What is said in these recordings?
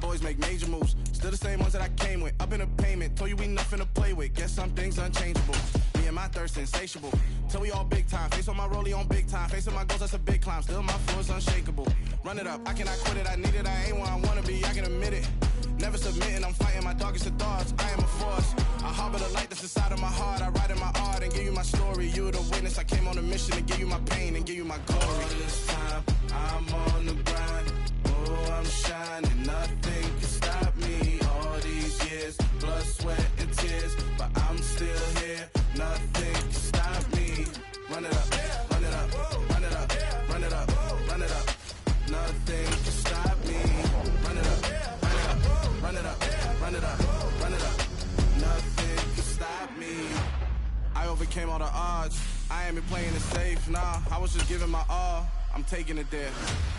boys make major moves. Still the same ones that I came with. Up in the payment, told you we nothing to play with. Guess some things unchangeable. Me and my thirst insatiable. Till we all big time. Face on my rollie on big time. Facing my goals, that's a big climb. Still my flow is unshakable. Run it up, I cannot quit it. I need it, I ain't where I wanna be, I can admit it. Never submitting, I'm fighting my darkest of thoughts. I am a force. I harbor the light that's inside of my heart. I write in my art and give you my story. You the witness, I came on a mission to give you my pain and give you my glory. All this time, I'm on the grind. Oh, I'm shining, nothing can stop me. All these years, blood, sweat, and tears, but I'm still here. Nothing can stop me. Run it up, run it up, run it up, run it up, run it up. Nothing can stop me. Run it up, run it up, run it up, run it up. Nothing can stop me. I overcame all the odds. I ain't been playing it safe, nah. I was just giving my all. I'm taking it there.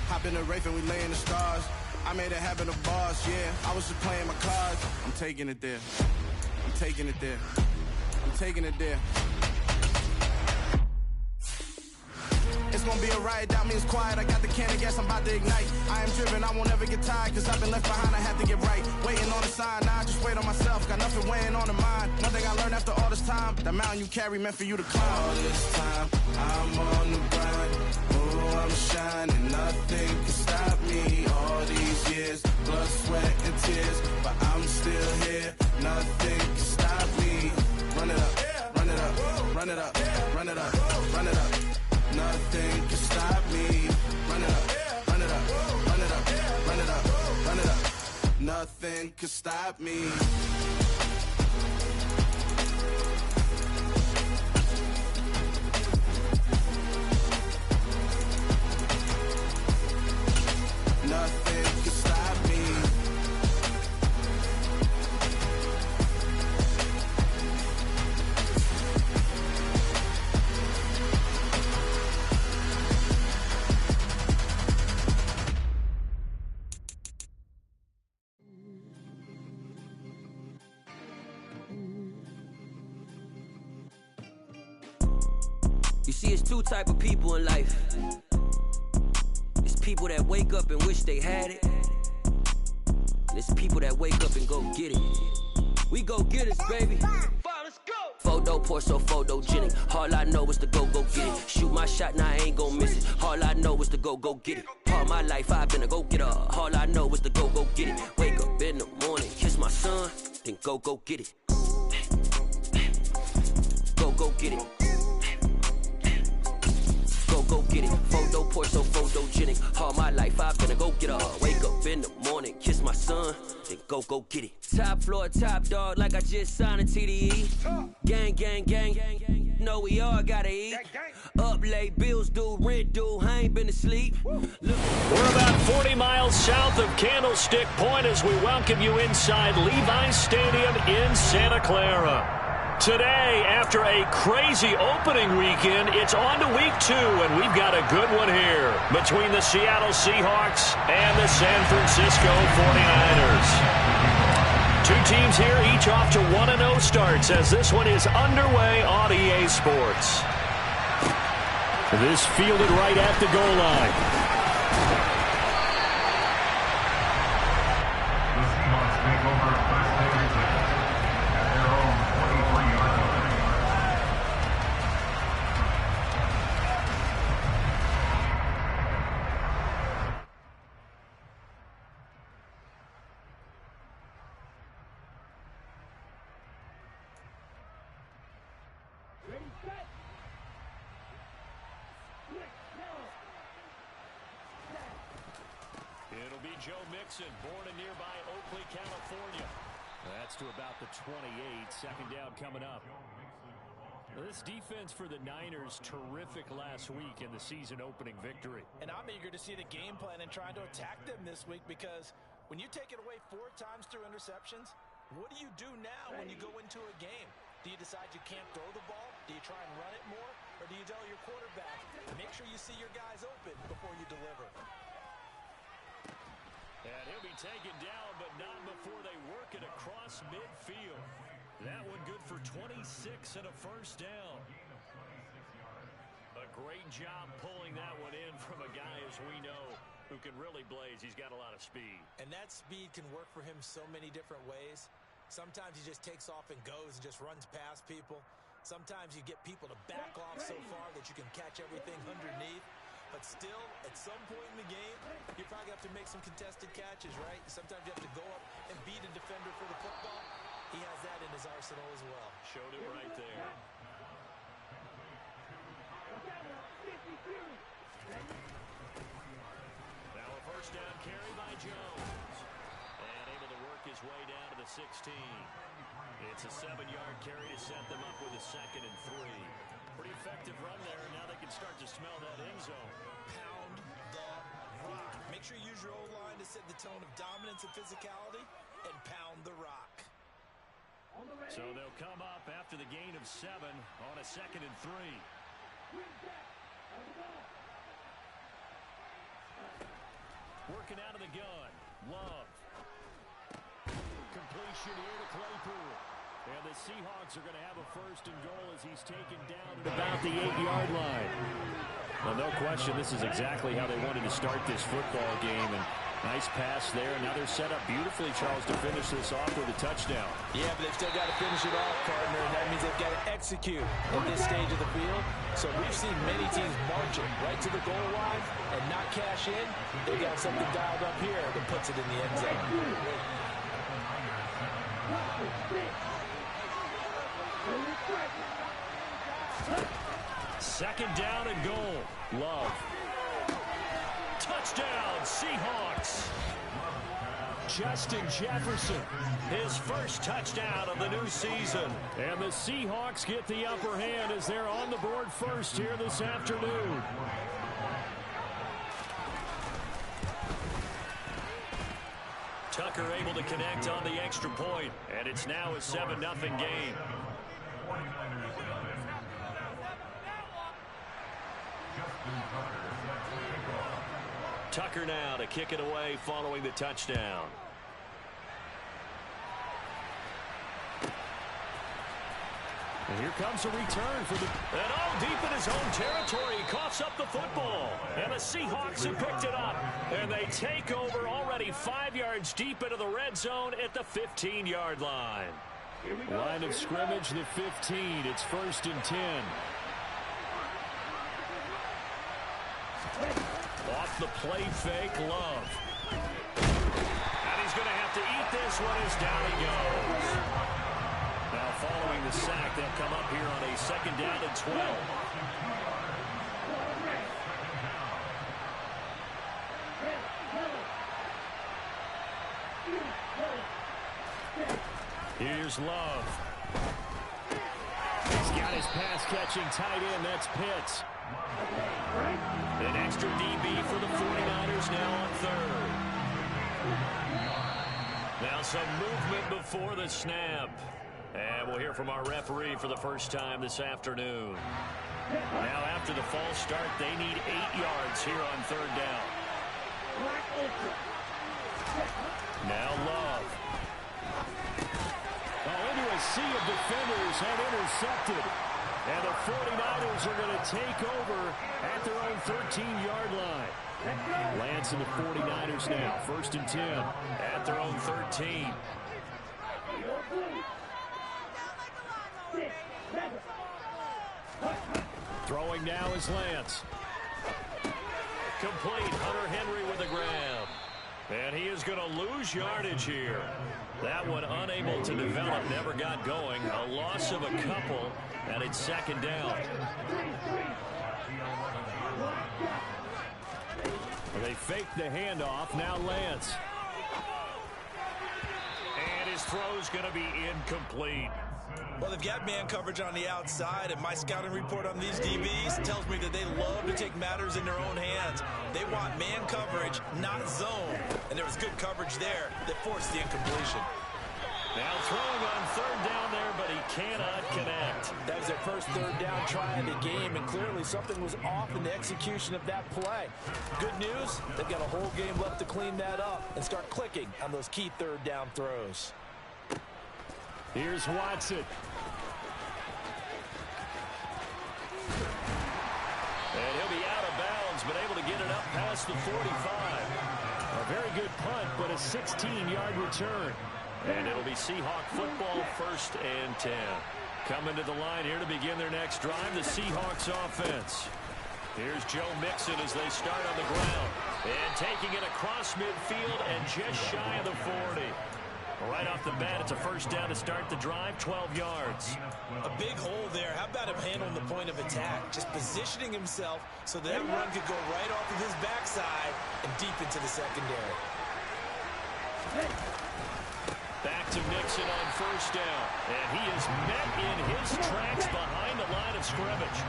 Hop in the Wraith and we lay in the stars. I made it happen to boss, yeah. I was just playing my cards. I'm taking it there. I'm taking it there. I'm taking it there. It's gonna be a riot, doubt me it's quiet. I got the can of gas, I'm about to ignite. I am driven, I won't ever get tired, cause I've been left behind, I have to get right. Waiting on the sign, now I just wait on myself. Got nothing weighing on the mind. One thing I learned after all this time, the mountain you carry meant for you to climb. All this time, I'm on the grind. Oh, I'm shining, nothing can stop me. All these years, blood, sweat, and tears, but I'm still here. Nothing can stop me. Run it up, run it up, run it up, run it up, run it up. Nothing can stop me. Run it up, run it up, run it up, run it up, run it up. Nothing can stop me. Nothing can stop me. You see, it's two type of people in life. It's people that wake up and wish they had it. And it's people that wake up and go get it. We go get it, baby. Let's go. Photo pour so photogenic. All I know is to go get it. Shoot my shot, now I ain't gon' miss it. All I know is to go get it. All my life I've been a go-getter. All I know is to go get it. Wake up in the morning, kiss my son, then go get it. Go get it. Go get it. Photo pour so photogenic. All my life I've been a go-getter. Wake up in the morning, kiss my son, then go get it. Top floor, top dog, like I just signed a TDE. Gang, gang, gang, gang. Know we all gotta eat. Up late, bills due, rent due. I ain't been to sleep. We're about 40 miles south of Candlestick Point as we welcome you inside Levi's Stadium in Santa Clara. Today, after a crazy opening weekend, it's on to week 2, and we've got a good one here between the Seattle Seahawks and the San Francisco 49ers. Two teams here, each off to 1-0 starts as this one is underway on EA Sports. This fielded right at the goal line. It'll be Joe Mixon, born in nearby Oakley, California. That's to about the 28. Second down coming up. This defense for the Niners, terrific last week in the season-opening victory. And I'm eager to see the game plan and trying to attack them this week, because when you take it away 4 times through interceptions, what do you do now when you go into a game? Do you decide you can't throw the ball? Do you try and run it more? Or do you tell your quarterback, make sure you see your guys open before you deliver? And he'll be taken down, but not before they work it across midfield. That one good for 26 and a first down. A great job pulling that one in from a guy, as we know, who can really blaze. He's got a lot of speed. And that speed can work for him so many different ways. Sometimes he just takes off and goes and just runs past people. Sometimes you get people to back off so far that you can catch everything underneath. But still, at some point in the game, you probably have to make some contested catches, right? Sometimes you have to go up and beat a defender for the football. He has that in his arsenal as well. Showed it right there. Now a first down carry by Jones. And able to work his way down to the 16. It's a 7-yard carry to set them up with a 2nd and 3. Pretty effective run there, and now they can start to smell that end zone. Pound the rock. Make sure you use your O-line to set the tone of dominance and physicality, and pound the rock. So they'll come up after the gain of 7 on a 2nd and 3. Working out of the gun. Love. Completion here to Claypool. And the Seahawks are going to have a 1st and goal as he's taken down at about the 8-yard line. Well, no question, this is exactly how they wanted to start this football game. And nice pass there. Now they're set up beautifully, Charles, to finish this off with a touchdown. Yeah, but they've still got to finish it off, partner, and that means they've got to execute at this stage of the field. So we've seen many teams marching right to the goal line and not cash in. They got something dialed up here that puts it in the end zone. 2nd down and goal. Love. Touchdown, Seahawks. Justin Jefferson, his first touchdown of the new season. And the Seahawks get the upper hand as they're on the board first here this afternoon. Tucker able to connect on the extra point, and it's now a 7-0 game. Tucker now to kick it away following the touchdown. And here comes a return for the... And all deep in his own territory, he coughs up the football. And the Seahawks have picked it up. And they take over already 5 yards deep into the red zone at the 15-yard line. Line of scrimmage, the 15. It's 1st and 10. Off the play fake, Love. And he's going to have to eat this one as down he goes. Now following the sack, they'll come up here on a 2nd down and 12. Here's Love. He's got his pass-catching tight end. That's Pitts. An extra DB for the 49ers now on 3rd. Now some movement before the snap. And we'll hear from our referee for the first time this afternoon. Now after the false start, they need 8 yards here on 3rd down. Now Love. Oh, into a sea of defenders and intercepted. And the 49ers are going to take over at their own 13-yard line. Lance and the 49ers now, 1st and 10 at their own 13. Throwing now is Lance. Complete, Hunter Henry with a grab. And he is going to lose yardage here. That one unable to develop, never got going. A loss of a couple, and it's 2nd down. They fake the handoff, now Lance. And his throw's going to be incomplete. Well, they've got man coverage on the outside, and my scouting report on these DBs tells me that they love to take matters in their own hands. They want man coverage, not zone. And there was good coverage there that forced the incompletion. Now throwing on 3rd down there, but he cannot connect. That was their first 3rd down try in the game, and clearly something was off in the execution of that play. Good news, they've got a whole game left to clean that up and start clicking on those key 3rd down throws. Here's Watson. And he'll be out of bounds, but able to get it up past the 45. Very good punt, but a 16-yard return. And it'll be Seahawk football, 1st and 10. Coming to the line here to begin their next drive, the Seahawks offense. Here's Joe Mixon as they start on the ground. And taking it across midfield and just shy of the 40. Right off the bat, it's a 1st down to start the drive, 12 yards. A big hole there. How about him handling the point of attack? Just positioning himself so that run could go right off of his backside and deep into the secondary. Back to Mixon on 1st down. And he is met in his tracks behind the line of scrimmage.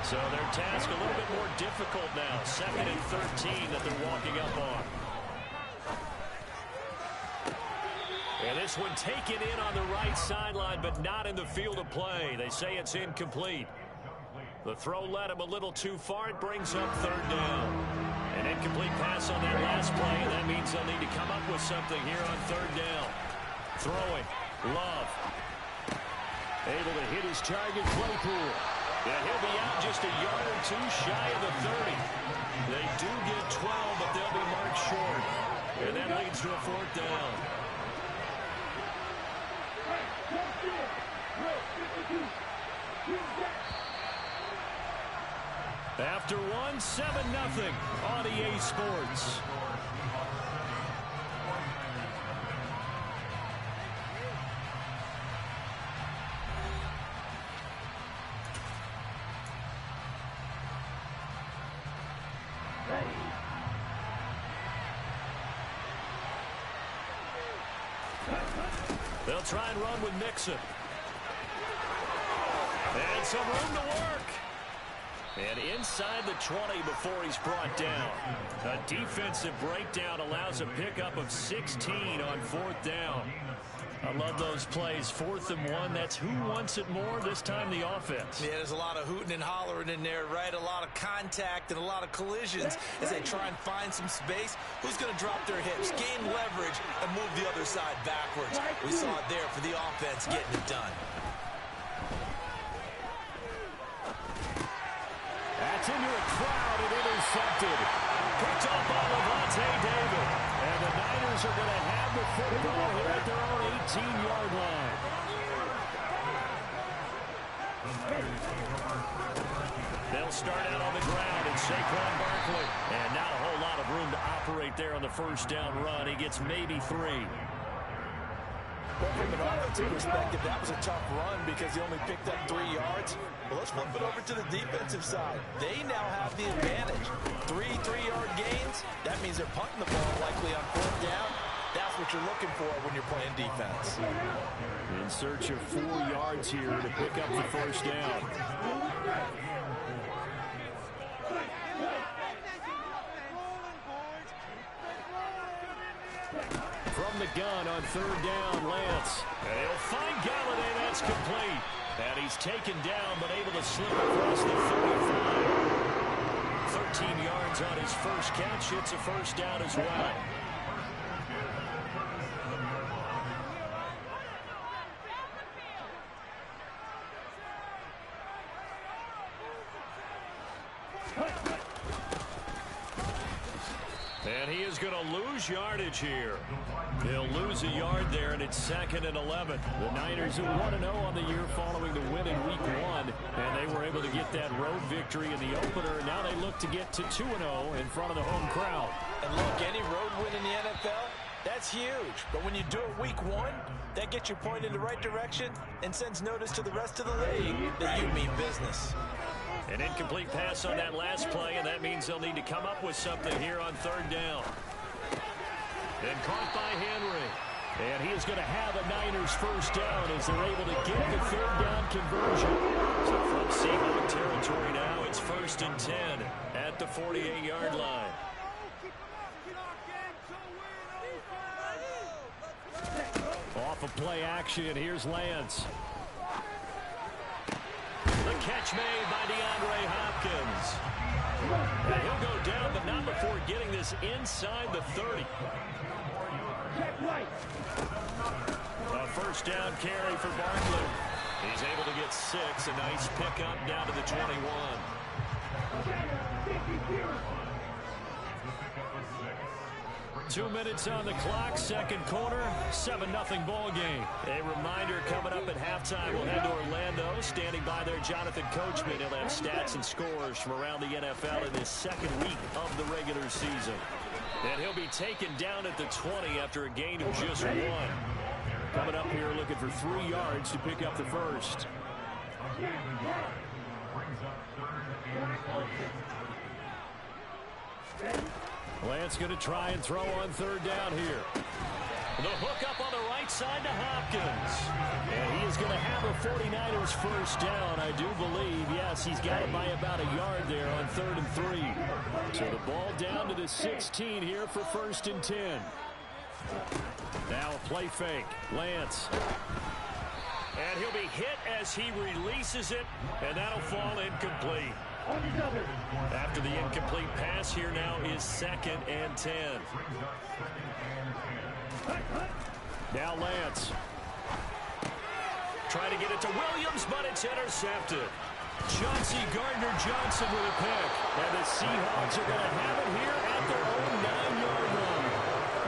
So their task a little bit more difficult now. 2nd and 13 that they're walking up on. And this one taken in on the right sideline, but not in the field of play. They say it's incomplete. The throw led him a little too far. It brings up 3rd down. An incomplete pass on that last play, and that means they'll need to come up with something here on 3rd down. Throwing. Love. Able to hit his target, Claypool. Yeah, he'll be out just a yard or two shy of the 30. They do get 12, but they'll be marked short. And that leads to a 4th down. After one, 7-0 on EA Sports. They'll try and run with Mixon. And some room to work. And inside the 20 before he's brought down. A defensive breakdown allows a pickup of 16 on 4th down. I love those plays. 4th and 1. That's who wants it more. This time the offense. Yeah, there's a lot of hooting and hollering in there, right? A lot of contact and a lot of collisions as they try and find some space. Who's going to drop their hips, gain leverage, and move the other side backwards? We saw it there for the offense getting it done. That's into a crowd and intercepted. Picked up by Levante David. And the Niners are going to have the football here at their own 18-yard line. They'll start out on the ground, and Saquon Barkley. And not a whole lot of room to operate there on the 1st down run. He gets maybe 3. Well, from an offensive perspective, that was a tough run because he only picked up 3 yards. Well, let's flip it over to the defensive side. They now have the advantage. 3 3-yard gains. That means they're punting the ball likely on 4th down. That's what you're looking for when you're playing defense. In search of 4 yards here to pick up the 1st down. From the gun on 3rd down, Lance. And he'll find Galladay. That's complete. And he's taken down, but able to slip across the 35. 13 yards on his first catch. It's a 1st down as well. And he is going to lose yardage here. He'll lose a yard there, and it's 2nd and 11. The Niners are 1-0 on the year following the win in Week 1, and they were able to get that road victory in the opener. Now they look to get to 2-0 in front of the home crowd. And look, any road win in the NFL, that's huge. But when you do it Week 1, that gets you pointed in the right direction and sends notice to the rest of the league that you mean business. An incomplete pass on that last play, and that means they'll need to come up with something here on 3rd down. Then caught by Henry. And he is going to have a Niners 1st down as they're able to get the 3rd down conversion. So from Seahawk territory now, it's 1st and 10 at the 48-yard line. Off of play action, here's Lance. The catch made by DeAndre Hopkins. And he'll go down, but not before getting this inside the 30. A 1st down carry for Barkley. He's able to get 6. A nice pickup down to the 21. 2 minutes on the clock, second quarter, 7-0 ball game. A reminder coming up at halftime, we'll head to Orlando. Standing by there, Jonathan Coachman. He'll have stats and scores from around the NFL in this second week of the regular season. And he'll be taken down at the 20 after a gain of just 1. Coming up here looking for 3 yards to pick up the first. Lance going to try and throw on third down here. The hook up on the right side to Hopkins. And he is going to have a 49ers first down, I do believe. Yes, he's got it by about a yard there on 3rd and 3. So the ball down to the 16 here for 1st and 10. Now a play fake. Lance. And he'll be hit as he releases it, and that'll fall incomplete. After the incomplete pass, here now is 2nd and 10. Now Lance. Trying to get it to Williams, but it's intercepted. Chauncey Gardner-Johnson with a pick. And the Seahawks are going to have it here at their own 9-yard line.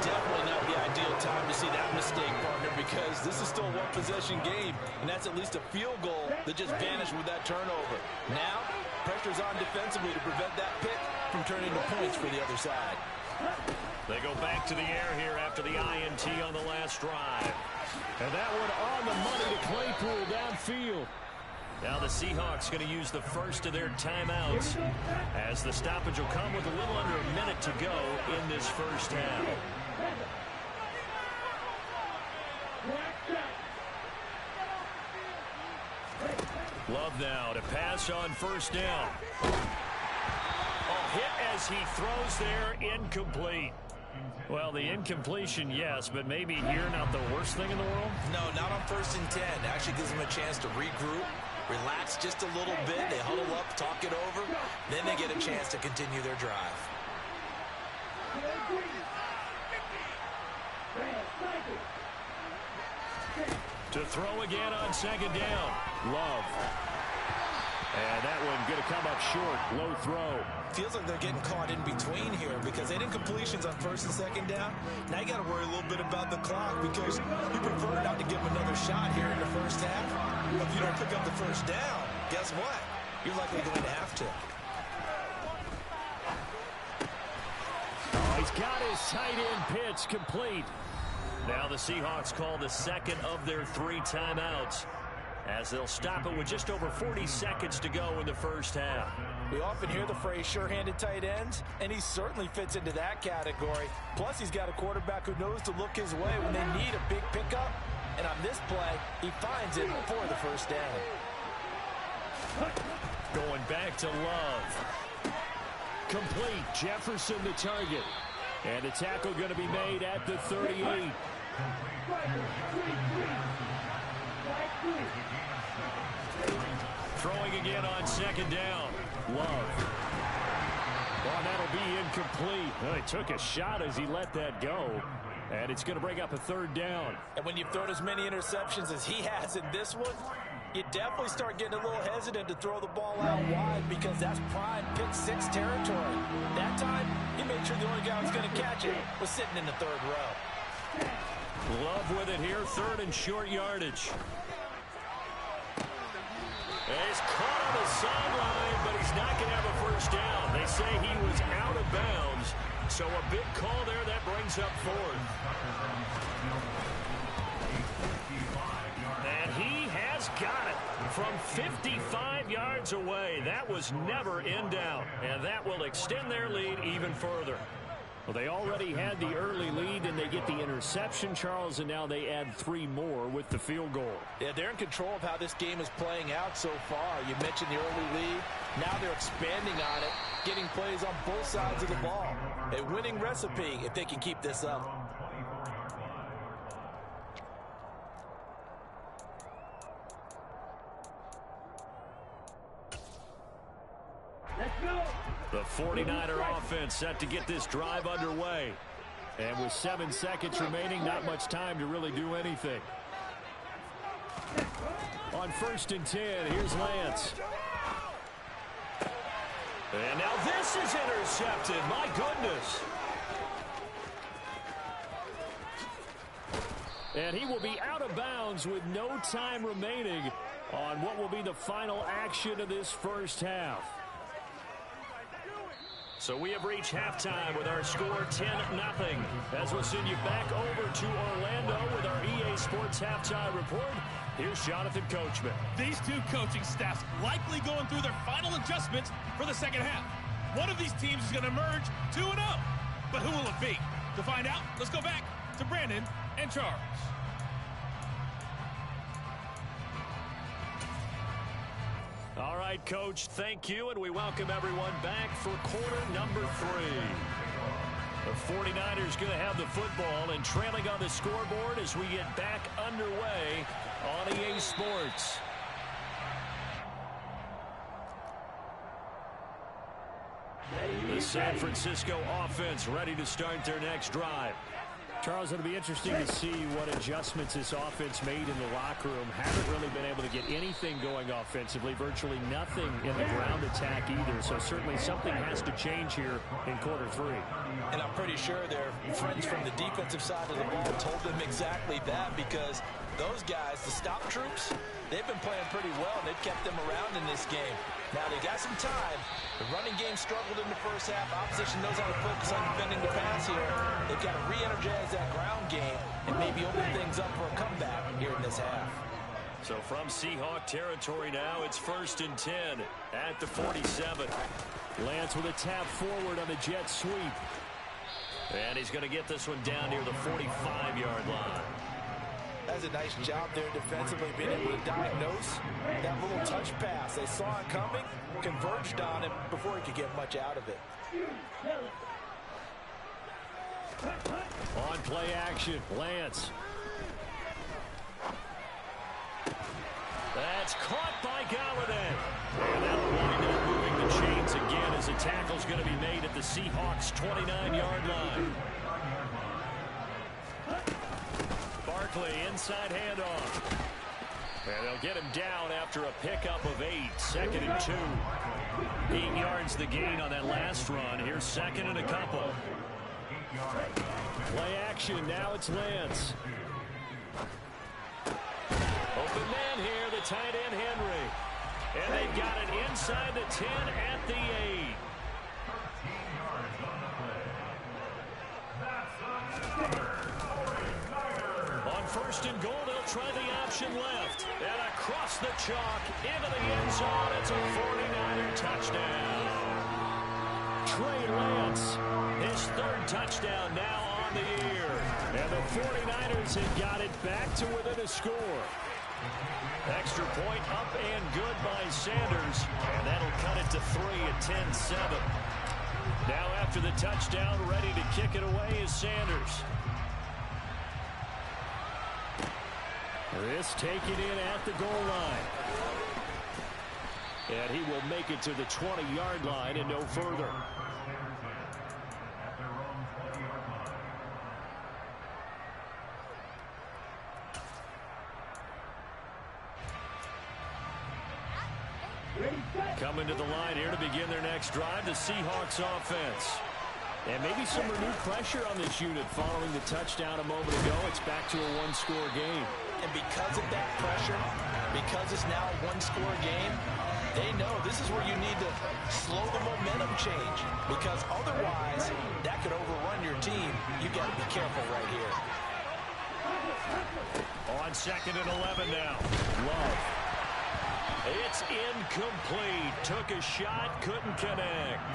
Definitely not the ideal time to see that mistake, partner, because this is still a one-possession game, and that's at least a field goal that just vanished with that turnover. Now, pressure's on defensively to prevent that pick from turning to points for the other side. They go back to the air here after the INT on the last drive. And that one on the money to Claypool downfield. Now the Seahawks going to use the first of their timeouts as the stoppage will come with a little under a minute to go in this first half. Love now to pass on first down. Hit as he throws there, incomplete. Well, the incompletion, yes, but maybe here not the worst thing in the world? No, not on 1st and 10. Actually gives them a chance to regroup, relax just a little bit. They huddle up, talk it over. Then they get a chance to continue their drive. To throw again on 2nd down. Love. And that one going to come up short. Low throw. Feels like they're getting caught in between here because they did completions on 1st and 2nd down. Now you got to worry a little bit about the clock because you prefer not to give them another shot here in the first half. But if you don't pick up the first down, guess what? You're likely going to have to. Oh, he's got his tight end pitch complete. Now the Seahawks call the second of their 3 timeouts, as they'll stop it with just over 40 seconds to go in the first half. We often hear the phrase sure-handed tight ends, and he certainly fits into that category. Plus, he's got a quarterback who knows to look his way when they need a big pickup. And on this play, he finds it for the first down. Going back to Love. Complete. Jefferson the target. And the tackle going to be made at the 38. Throwing again on 2nd down. Love. Well, that'll be incomplete. Well, he took a shot as he let that go. And it's going to bring up a 3rd down. And when you've thrown as many interceptions as he has in this one, you definitely start getting a little hesitant to throw the ball out wide because that's prime pick 6 territory. That time, he made sure the only guy who was going to catch it was sitting in the 3rd row. Love with it here, 3rd and short yardage. He's caught on the sideline, but he's not going to have a first down. They say he was out of bounds, so a big call there that brings up 4th. And he has got it from 55 yards away. That was never in doubt, and that will extend their lead even further. Well, they already had the early lead, and they get the interception, Charles, and now they add 3 more with the field goal. Yeah, they're in control of how this game is playing out so far. You mentioned the early lead. Now they're expanding on it, getting plays on both sides of the ball. A winning recipe if they can keep this up. The 49er offense set to get this drive underway. And with 7 seconds remaining, not much time to really do anything. On 1st and 10, here's Lance. And now this is intercepted. My goodness. And he will be out of bounds with no time remaining on what will be the final action of this first half. So we have reached halftime with our score 10-0. As we'll send you back over to Orlando with our EA Sports Halftime Report, here's Jonathan Coachman. These two coaching staffs likely going through their final adjustments for the second half. One of these teams is going to emerge 2-0. But who will it be? To find out, let's go back to Brandon and Charles. All right, Coach, thank you, and we welcome everyone back for quarter number 3. The 49ers going to have the football and trailing on the scoreboard as we get back underway on EA Sports. The San Francisco offense ready to start their next drive. Charles, it'll be interesting to see what adjustments this offense made in the locker room. Haven't really been able to get anything going offensively, virtually nothing in the ground attack either. So certainly something has to change here in quarter 3. And I'm pretty sure their friends from the defensive side of the ball told them exactly that, because those guys, the stop troops, they've been playing pretty well, and they've kept them around in this game. Now, they got some time. The running game struggled in the first half. Opposition knows how to focus on defending the pass here. They've got to re-energize that ground game and maybe open things up for a comeback here in this half. So from Seahawk territory now, it's 1st and 10 at the 47. Lance with a tap forward on the jet sweep. And he's going to get this one down near the 45-yard line. That's a nice job there defensively, being able to diagnose that little touch pass. They saw it coming, converged on him before he could get much out of it. On play action, Lance. That's caught by Galladay. And that'll wind up moving the chains again as the tackle's going to be made at the Seahawks' 29-yard line. Barkley, inside handoff. And they'll get him down after a pickup of 8. 2nd and 2. 8 yards the gain on that last run. Here's 2nd and a couple. Play action. Now it's Lance. Open man here, the tight end Henry. And they've got it inside the 10 at the 8. On 1st and goal, they'll try the option left. And across the chalk, into the end zone. It's a 49er touchdown. Trey Lance, his 3rd touchdown now on the year. And the 49ers have got it back to within a score. Extra point up and good by Sanders. And that'll cut it to 3 at 10-7. Now after the touchdown, ready to kick it away is Sanders. This taken in at the goal line. And he will make it to the 20-yard line and no further. Coming to the line here to begin their next drive, the Seahawks offense. And maybe some renewed pressure on this unit following the touchdown a moment ago. It's back to a 1-score game. And because of that pressure, because it's now a 1-score game, they know this is where you need to slow the momentum change, because otherwise that could overrun your team. You got to be careful right here. On 2nd and 11 now. Love. It's incomplete. Took a shot, couldn't connect.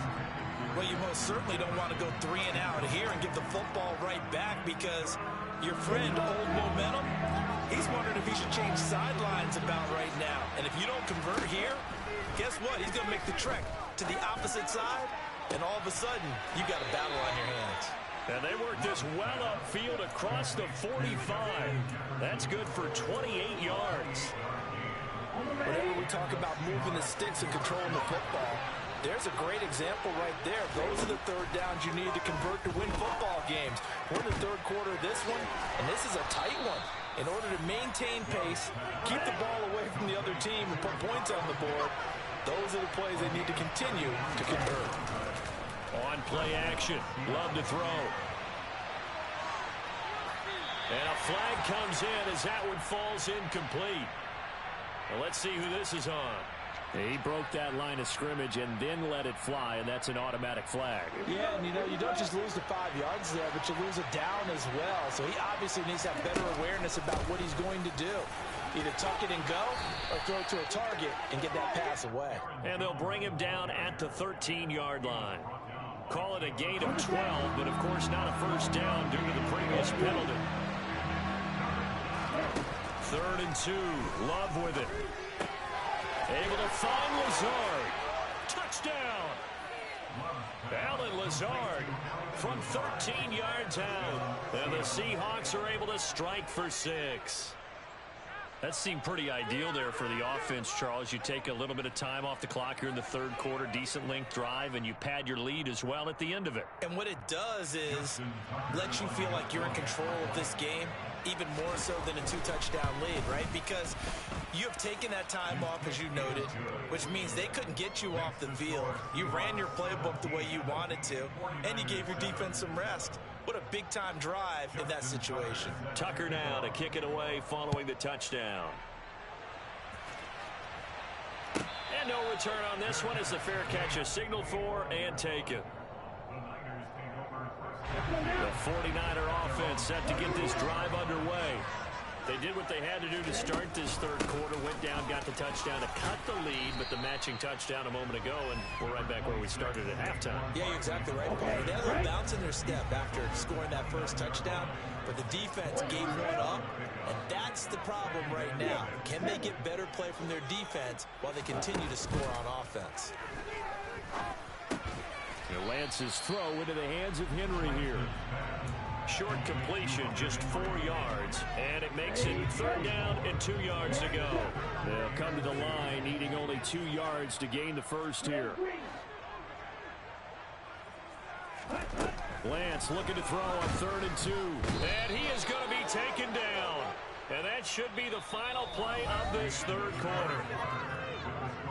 Well, you most certainly don't want to go 3 and out here and give the football right back, because your friend, Old Momentum, he's wondering if he should change sidelines about right now. And if you don't convert here, guess what? He's going to make the trek to the opposite side, and all of a sudden, you got a battle on your hands. And they work this well upfield across the 45. That's good for 28 yards. Whenever we talk about moving the sticks and controlling the football, there's a great example right there. Those are the 3rd downs you need to convert to win football games. We're in the 3rd quarter of this one, and this is a tight one. In order to maintain pace, keep the ball away from the other team, and put points on the board, those are the plays they need to continue to convert. On play action, Love to throw. And a flag comes in as that one falls incomplete. Well, let's see who this is on. He broke that line of scrimmage and then let it fly, and that's an automatic flag. Yeah, and you don't just lose the 5 yards there, but you lose it down as well. So he obviously needs to have better awareness about what he's going to do. Either tuck it and go or throw it to a target and get that pass away. And they'll bring him down at the 13-yard line. Call it a gain of 12, but of course not a first down due to the previous penalty. 3rd and 2. Love with it. Able to find Lazard. Touchdown. Alan Lazard from 13 yards out. And the Seahawks are able to strike for 6. That seemed pretty ideal there for the offense, Charles. You take a little bit of time off the clock here in the 3rd quarter, decent length drive, and you pad your lead as well at the end of it. And what it does is let you feel like you're in control of this game, even more so than a 2-touchdown lead, right? Because you have taken that time off, as you noted, which means they couldn't get you off the field. You ran your playbook the way you wanted to, and you gave your defense some rest. What a big-time drive in that situation. Tucker now to kick it away following the touchdown. And no return on this one as the fair catch is signaled for and taken. The 49er offense set to get this drive underway. They did what they had to do to start this 3rd quarter. Went down, got the touchdown to cut the lead, but the matching touchdown a moment ago, and we're right back where we started at halftime. Yeah, you're exactly right, Paul. They had a little bounce in their step after scoring that first touchdown, but the defense gave one up, and that's the problem right now. Can they get better play from their defense while they continue to score on offense? Lance's throw into the hands of Henry here. Short completion, just 4 yards, and it makes it 3rd down and 2 yards to go. They'll come to the line, needing only 2 yards to gain the first here. Lance looking to throw on 3rd and 2. And he is going to be taken down. And that should be the final play of this 3rd quarter.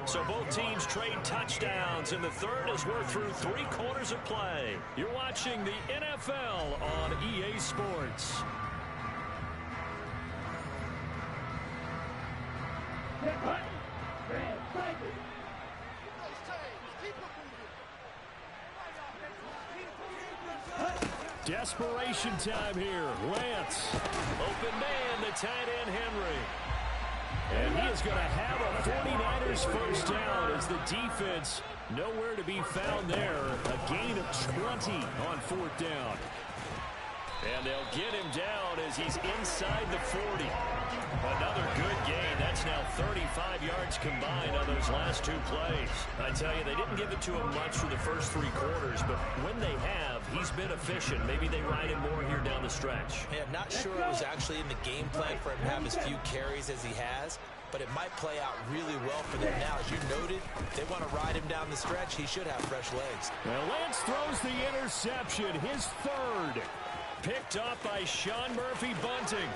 So both teams trade touchdowns in the 3rd as we're through 3 quarters of play. You're watching the NFL on EA Sports. Desperation time here. Lance. Open man, the tight end Henry. And he is going to have a 49ers first down as the defense nowhere to be found there. A gain of 20 on 4th down. And they'll get him down as he's inside the 40. Another good gain. That's now 35 yards combined on those last 2 plays. I tell you, they didn't give it to him much for the first 3 quarters, but when they have, he's been efficient. Maybe they ride him more here down the stretch. Yeah, I'm not sure it was actually in the game plan for him to have as few carries as he has, but it might play out really well for them now. As you noted, they want to ride him down the stretch. He should have fresh legs. Well, Lance throws the interception, his 3rd. Picked up by Sean Murphy-Bunting.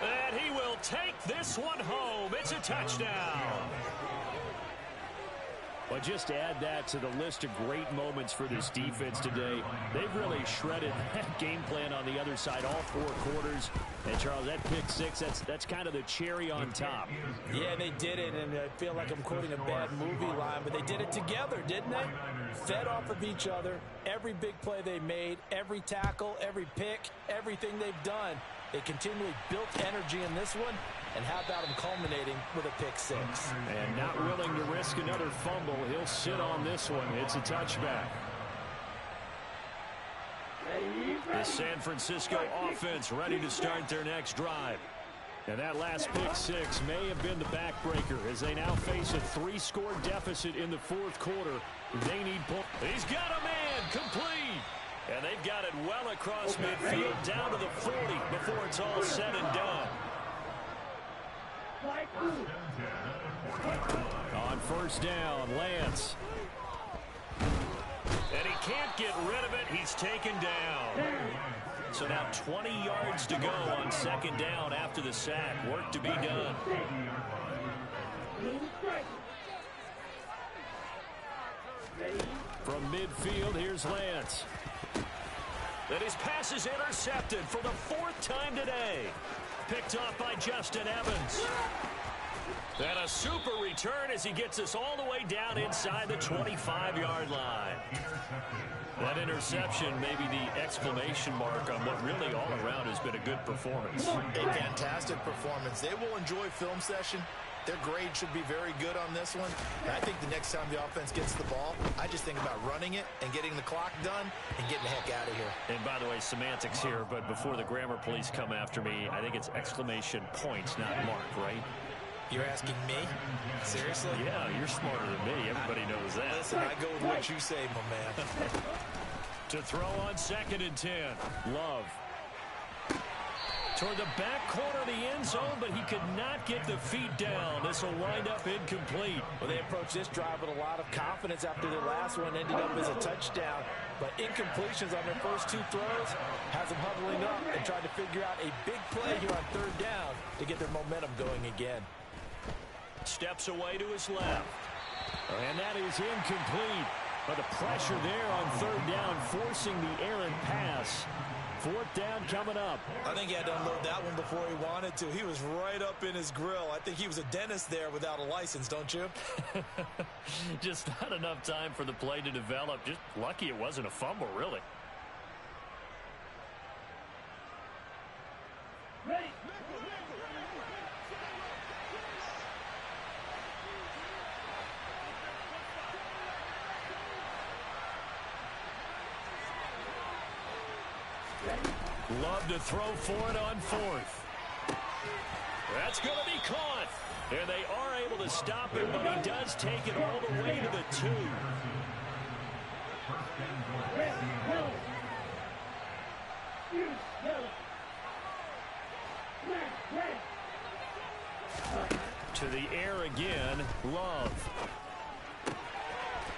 And he will take this one home. It's a touchdown. Well, just to add that to the list of great moments for this defense today, they've really shredded that game plan on the other side all 4 quarters. And, Charles, that pick 6, that's kind of the cherry on top. Yeah, they did it, and I feel like I'm quoting a bad movie line, but they did it together, didn't they? Fed off of each other, every big play they made, every tackle, every pick, everything they've done. They continually built energy in this one, and how about him culminating with a pick 6? And not willing to risk another fumble. He'll sit on this one. It's a touchback. The San Francisco offense ready to start their next drive. And that last pick 6 may have been the backbreaker as they now face a 3-score deficit in the 4th quarter. They need points. He's got a man complete. And they've got it well across midfield down to the 40 before it's all said and done. On 1st down, Lance. And he can't get rid of it. He's taken down. So now 20 yards to go on 2nd down after the sack. Work to be done. From midfield, here's Lance. And his pass is intercepted for the 4th time today. Picked off by Justin Evans. And a super return as he gets us all the way down inside the 25-yard line. That interception may be the exclamation mark on what really all around has been a good performance. A fantastic performance. They will enjoy film session. Their grade should be very good on this one. And I think the next time the offense gets the ball, I just think about running it and getting the clock done and getting the heck out of here. And by the way, semantics here, but before the grammar police come after me, I think it's exclamation points, not mark, right? You're asking me? Seriously? Yeah, you're smarter than me. Everybody knows that. Listen, I go with what you say, my man. To throw on 2nd and 10. Love. Toward the back corner of the end zone, but he could not get the feet down. This will wind up incomplete. Well, they approached this drive with a lot of confidence after the last one ended up as a touchdown. But incompletions on their first 2 throws has them huddling up and trying to figure out a big play here on 3rd down to get their momentum going again. Steps away to his left. And that is incomplete. But the pressure there on 3rd down, forcing the errant pass. 4th down coming up. I think he had to unload that one before he wanted to. He was right up in his grill. I think he was a dentist there without a license, don't you? Just not enough time for the play to develop. Just lucky it wasn't a fumble, really. Ready. Love to throw for it on 4th. That's going to be caught. And they are able to stop him, but he does take it all the way to the 2. To the air again, Love.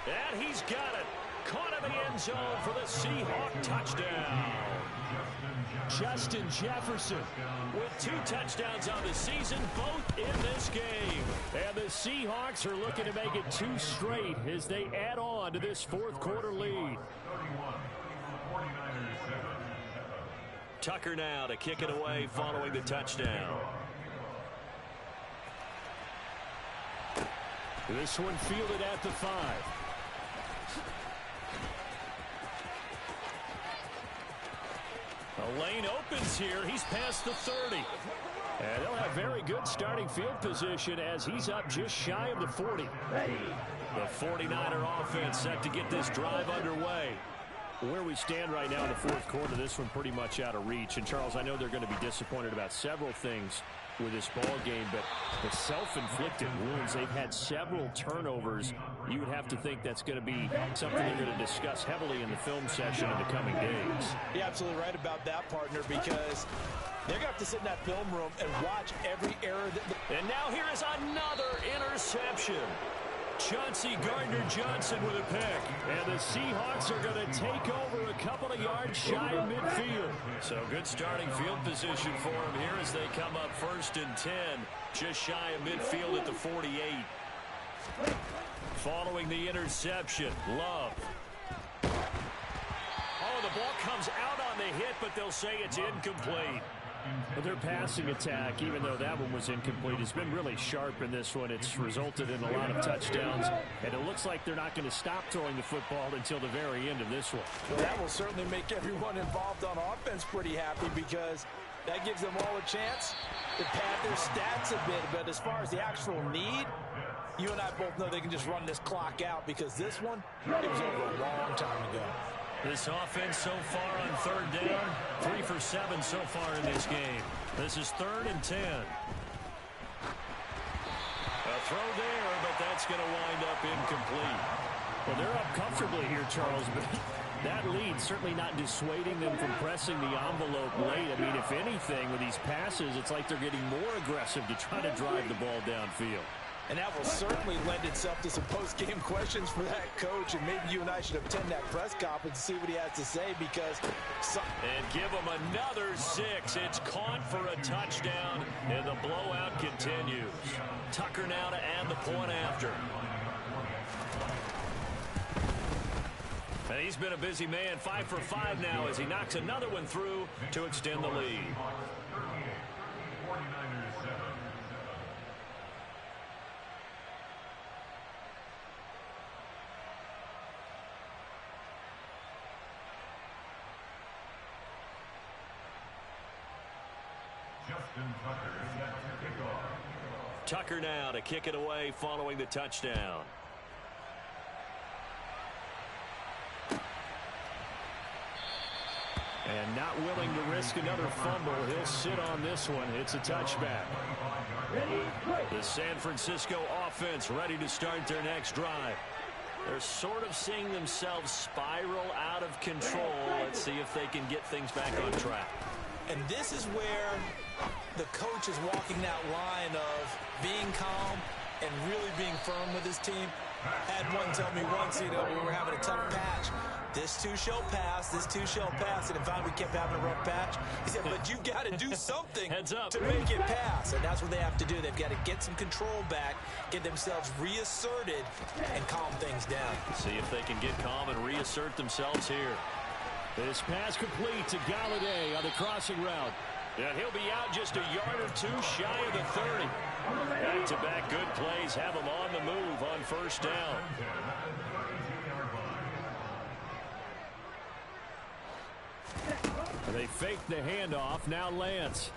And he's got it. Caught in the end zone for the Seahawk touchdown. Justin Jefferson with 2 touchdowns on the season, both in this game. And the Seahawks are looking to make it 2 straight as they add on to this 4th quarter lead. Tucker now to kick it away following the touchdown. This one fielded at the 5. A lane opens here. He's past the 30. And they'll have very good starting field position as he's up just shy of the 40. The 49er offense set to get this drive underway. Where we stand right now in the 4th quarter, this one pretty much out of reach. And, Charles, I know they're going to be disappointed about several things with this ball game, but the self-inflicted wounds, they've had several turnovers. You would have to think that's going to be something they're going to discuss heavily in the film session in the coming days. You're absolutely right about that, partner, because they're going to have to sit in that film room and watch every error. And now here is another interception. Chauncey Gardner-Johnson with a pick. And the Seahawks are going to take over a couple of yards shy of midfield. So good starting field position for them here as they come up 1st and 10. Just shy of midfield at the 48. Following the interception, Love. Oh, the ball comes out on the hit, but they'll say it's incomplete. But their passing attack, even though that one was incomplete, has been really sharp in this one. It's resulted in a lot of touchdowns, and it looks like they're not going to stop throwing the football until the very end of this one. Well, that will certainly make everyone involved on offense pretty happy because that gives them all a chance to pad their stats a bit. But as far as the actual need, you and I both know they can just run this clock out because this one, it was over a long time ago. This offense so far on 3rd down, 3 for 7 so far in this game. This is 3rd and 10. A throw there, but that's going to wind up incomplete. Well, they're up comfortably here, Charles, but that lead certainly not dissuading them from pressing the envelope late. I mean, if anything, with these passes, it's like they're getting more aggressive to try to drive the ball downfield. And that will certainly lend itself to some post-game questions for that coach. And maybe you and I should attend that press conference and see what he has to say because... And give him another 6. It's caught for a touchdown, and the blowout continues. Tucker now to add the point after. And he's been a busy man, 5 for 5 now as he knocks another one through to extend the lead. Tucker now to kick it away following the touchdown. And not willing to risk another fumble. He'll sit on this one. It's a touchback. The San Francisco offense ready to start their next drive. They're sort of seeing themselves spiral out of control. Let's see if they can get things back on track. And this is where the coach is walking that line of being calm and really being firm with his team. Had one tell me once, we were having a tough patch. This too shall pass, this too shall pass. And in fact, we kept having a rough patch. He said, but you got to do something to make it pass. And that's what they have to do. They've got to get some control back, get themselves reasserted, and calm things down. See if they can get calm and reassert themselves here. This pass complete to Galladay on the crossing route. And he'll be out just a yard or two shy of the 30. Back-to-back good plays have him on the move on first down. They fake the handoff. Now Lance.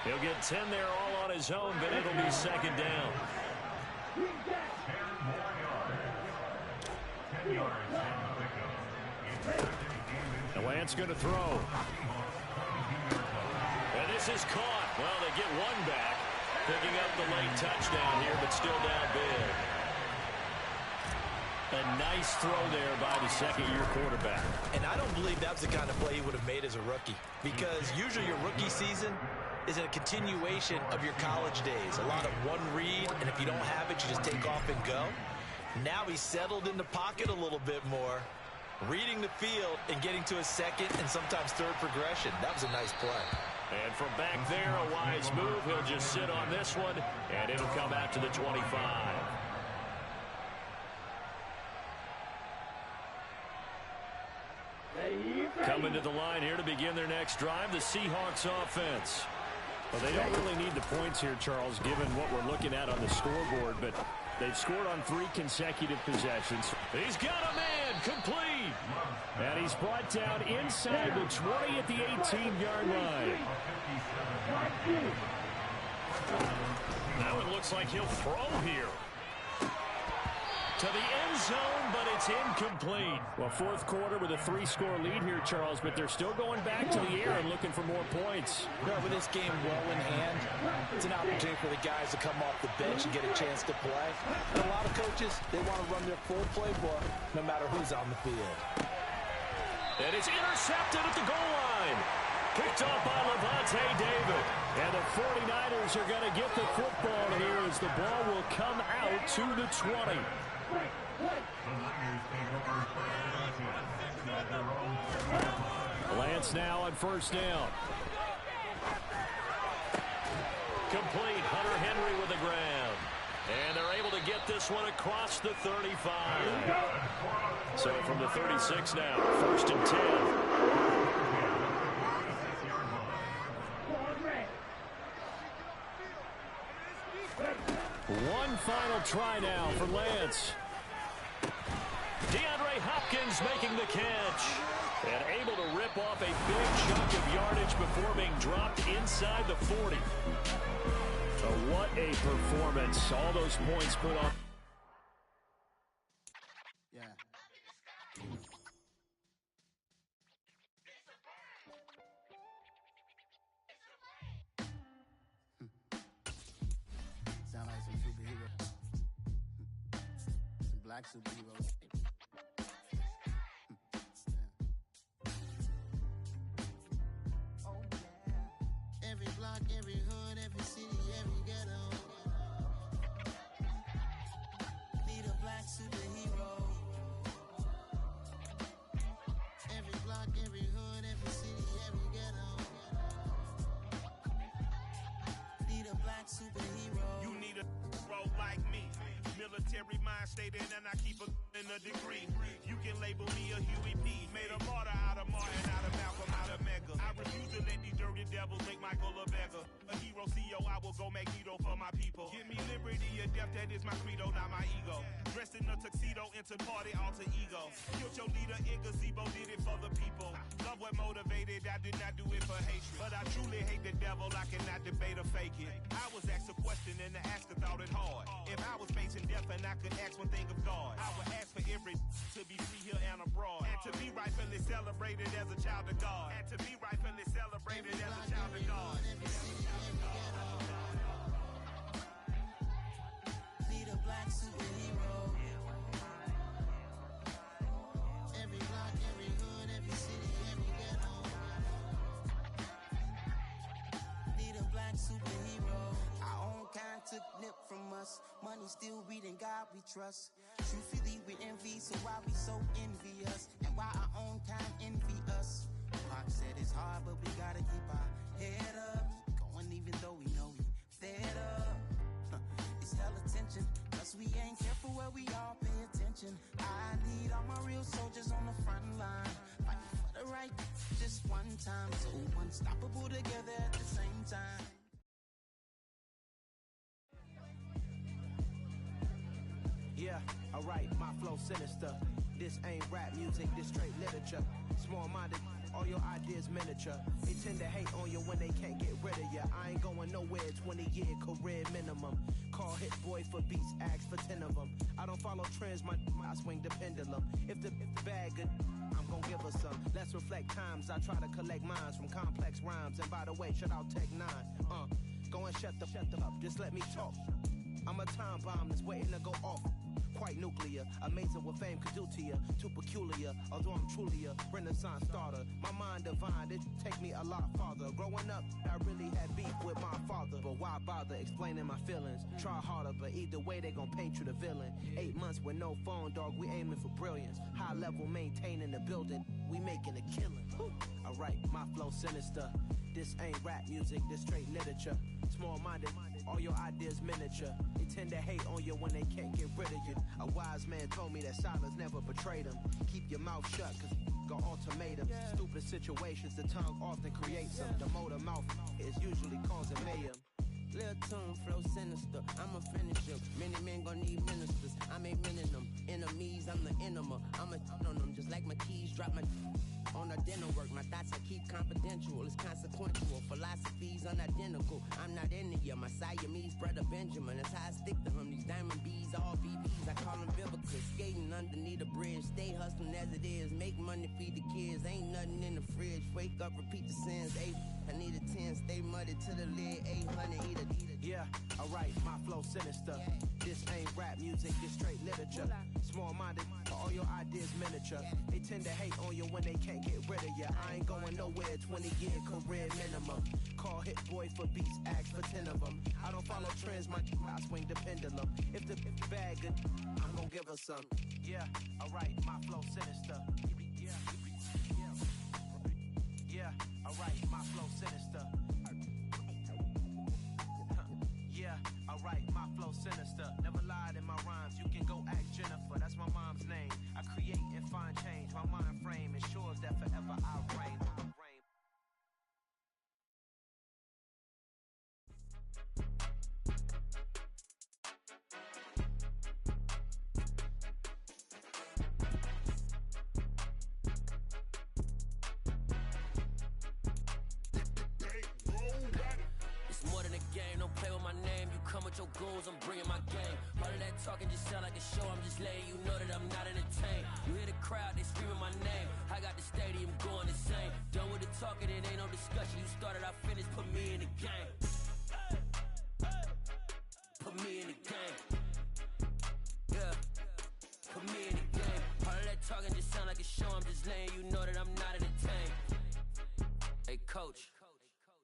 He'll get 10 there all on his own, but it'll be second down. And Lance going to throw. And this is caught. Well, they get one back. Picking up the late touchdown here, but still down big. A nice throw there by the second-year quarterback. And I don't believe that's the kind of play he would have made as a rookie. Because usually your rookie season is a continuation of your college days. A lot of one read, and if you don't have it, you just take off and go. Now he's settled in the pocket a little bit more, reading the field and getting to a second and sometimes third progression. That was a nice play. And from back there, a wise move. He'll just sit on this one, and it'll come out to the 25. Coming to the line here to begin their next drive, the Seahawks offense. Well, they don't really need the points here, Charles, given what we're looking at on the scoreboard, but they've scored on 3 consecutive possessions. He's got a man, complete. And he's brought down inside the 20 at the 18-yard line. Now it looks like he'll throw here. To the end zone, but it's incomplete. Well, fourth quarter with a 3-score lead here, Charles, but they're still going back to the air and looking for more points. Yeah, with this game well in hand, it's an opportunity for the guys to come off the bench and get a chance to play. And a lot of coaches, they want to run their full playbook no matter who's on the field. And it's intercepted at the goal line. Picked off by Levante David. And the 49ers are going to get the football here as the ball will come out to the 20. Lance now on first down. Complete. Hunter Henry with the grab. And they're able to get this one across the 35. So from the 36 now, first and 10. One final try now for Lance. DeAndre Hopkins making the catch. And able to rip off a big chunk of yardage before being dropped inside the 40. So what a performance. All those points put on. Yeah. Sound like some superhero. Some black superheroes. Every block, every hood, every city, every ghetto. Need a black superhero. Every block, every hood, every city, every ghetto. Need a black superhero. You need a like me. Military mind stated, and I keep in a degree. You can label me a Huey P. Made a martyr out of Martin, out of Malcolm, out of Mega. I refuse to let these dirty devils make Michael a beggar. A hero CEO, I will go Magneto for my people. Give me liberty or death, that is my credo, not my ego. Dressed in a tuxedo, into party, alter ego. Killed your leader in gazebo, did it for the people. Love what motivated, I did not do it for hatred. But I truly hate the devil, I cannot debate or fake it. I was asked a question and the asker thought it hard. If I was facing death and I could ask one thing of God, I would ask for every to be free here and abroad. And to be rightfully celebrated as a child of God. And to be rightfully celebrated as a child of God. Need a black superhero. Every block, every hood, every city, every ghetto. Need a black superhero. Our own kind took nip from us. Money still reading God we trust. Truthfully we envy, so why we so envious? And why our own kind envy us? Pac said it's hard, but we gotta keep our head up. Going even though we know we fed up. It's hell attention, cause we ain't careful where we all pay attention. I need all my real soldiers on the front line, fighting for the right just one time. So unstoppable together at the same time. Yeah, alright, my flow sinister. This ain't rap music, this straight literature. Small-minded, all your ideas miniature. They tend to hate on you when they can't get rid of you. I ain't going nowhere, 20-year career minimum. Call Hit Boy for beats, ask for 10 of them. I don't follow trends, I swing the pendulum. If the bag good, I'm gon' give her some. Let's reflect times, I try to collect minds from complex rhymes. And by the way, shout out Tech 9. Go and shut the up, just let me talk. I'm a time bomb that's waiting to go off. Quite nuclear, amazing what fame could do to you. Too peculiar, although I'm truly a renaissance starter. My mind divine, it take me a lot farther. Growing up, I really had beef with my father. But why bother explaining my feelings? Try harder, but either way they gon' paint you the villain. 8 months with no phone, dog, we aiming for brilliance. High level, maintaining the building, we making a killing. Alright, my flow sinister. This ain't rap music, this straight literature. Small-minded, all your ideas miniature. They tend to hate on you when they can't get rid of you. A wise man told me that silence never betrayed him. Keep your mouth shut, cause got ultimatums. Stupid situations, the tongue often creates them. The motor mouth is usually causing mayhem. Lil' tune, flow sinister, I'm a finisher. Many men gon' need ministers, I make men in them. Enemies, I'm the enema. I'm a on them, just like my keys, drop my on a dinner work. My thoughts I keep confidential, it's consequential. Philosophies unidentical, I'm not into you. My Siamese brother Benjamin, that's how I stick to him. These diamond bees, all BBs, I call them Vivica. Skating underneath a bridge, stay hustling as it is. Make money, feed the kids, ain't nothing in the fridge. Wake up, repeat the sins, 8, I need a 10, stay muddy to the lid, 800, eat a. Yeah, alright, my flow sinister. This ain't rap music, this straight literature. Small-minded, all your ideas miniature. They tend to hate on you when they can't get rid of you. I ain't going nowhere, 20-year career minimum. Call Hit Boy for beats, ask for 10 of them. I don't follow trends, I swing the pendulum. If the bag good, I'm gon' give her some. Yeah, alright, my flow sinister. Yeah, alright, my flow sinister. Yeah, alright, my flow sinister. Never lied in my rhymes, you can go ask Jennifer, that's my mom's name. I create and find change, my mind frame ensures that forever I reign. Your goals, I'm bringing my game. All of that talking just sound like a show. I'm just letting you know that I'm not entertained. You hear the crowd, they screaming my name. I got the stadium going insane. Done with the talking, it ain't no discussion. You started, I finished, put me in the game. Put me in the game. Yeah, put me in the game. All of that talking just sound like a show. I'm just letting you know that I'm not entertained. Hey coach,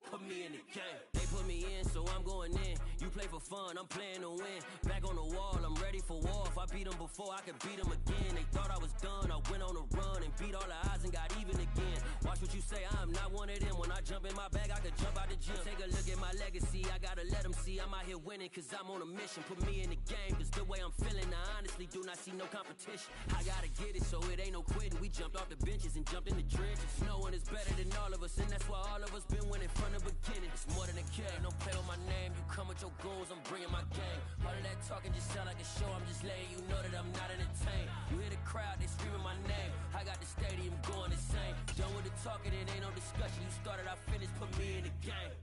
put me in the game. They put me in, so I'm going in. You play for fun, I'm playing to win. Back on the wall, I'm ready for war. If I beat them before, I could beat them again. They thought I was done, I went on a run and beat all the odds and got even again. Watch what you say, I'm not one of them. When I jump in my bag, I could jump out the gym. Take a look at my legs. legacy. I gotta let them see I'm out here winning, cause I'm on a mission. Put me in the game, cause the way I'm feeling, I honestly do not see no competition. I gotta get it, so it ain't no quitting. We jumped off the benches and jumped in the trenches. No one is better than all of us, and that's why all of us been winning from the beginning. It's more than a care, don't play with my name. You come with your goons, I'm bringing my game. All of that talking just sound like a show, I'm just letting you know that I'm not entertained. You hear the crowd, they screaming my name. I got the stadium going insane. Done with the talking, it ain't no discussion. You started, I finished, put me in the game.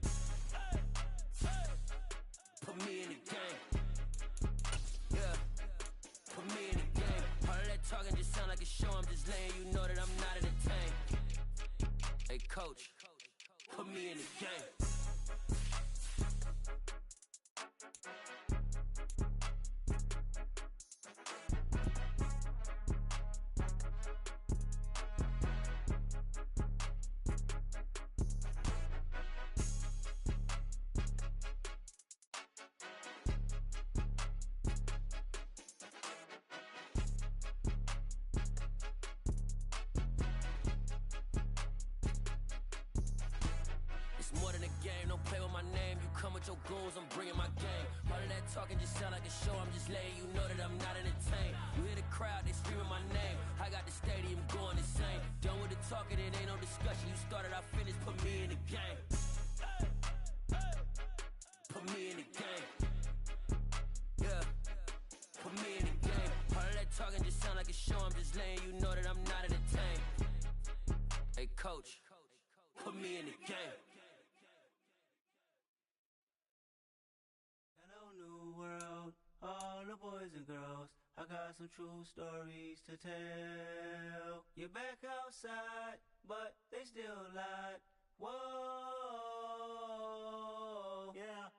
Put me in the game. Yeah. Put me in the game. All of that talking just sound like a show, I'm just letting you know that I'm not entertained. Hey coach, put me in the game. Your goals, I'm bringing my game. All of that talking just sound like a show, I'm just letting you know that I'm not entertained. You hear the crowd, they screaming my name. I got the stadium going insane. Done with the talking, it ain't no discussion. You started, I finished, put me in the game. Put me in the game. Yeah. Put me in the game. All of that talking just sound like a show, I'm just letting you know that I'm not entertained. Hey coach, put me in the game. Hello, new world, all the boys and girls. I got some true stories to tell. You're back outside, but they still lied. Whoa, yeah.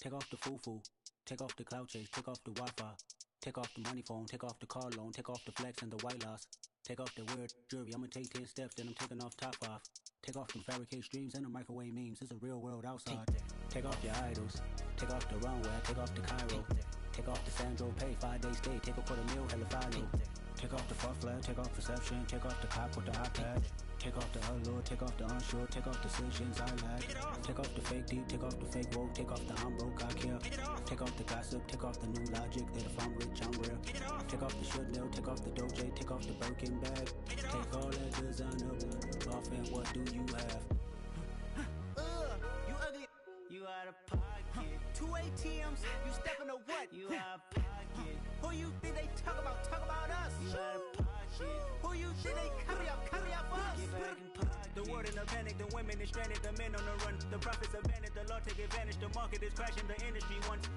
Take off the foo-foo, take off the cloud chase, take off the Wi-Fi, take off the money phone, take off the car loan, take off the flex and the white loss, take off the weird jewelry. I'ma take 10 steps, then I'm taking off top 5. Take off them fabricated streams and the microwave memes. It's a real world outside. Take off your idols. Take off the runway. Take off the Cairo. Take off the Sandro Pay. 5 days stay. Take a quarter meal. Hella follow. Take off the far flag. Take off perception. Take off the cop with the iPad. Take off the allure. Take off the unsure. Take off decisions I lack. Take off the fake deep. Take off the fake woke. Take off the I'm broke. I care. Take off the gossip. Take off the new logic that if I'm rich I'm real. Take off the should know. Take off the Doja. Take off the Birkin bag. Take all that designer off and what do you have? You ugly. You out of pocket. 2 ATMs. You stepping to what? You out of pocket. Who you think they talk about? Talk about us. You out of pocket. Who you think they carry up for us? Get back in pocket. The world in a panic. The women is stranded. The men on the run. The profits abandoned. The law take advantage. The market is crashing. The industry wants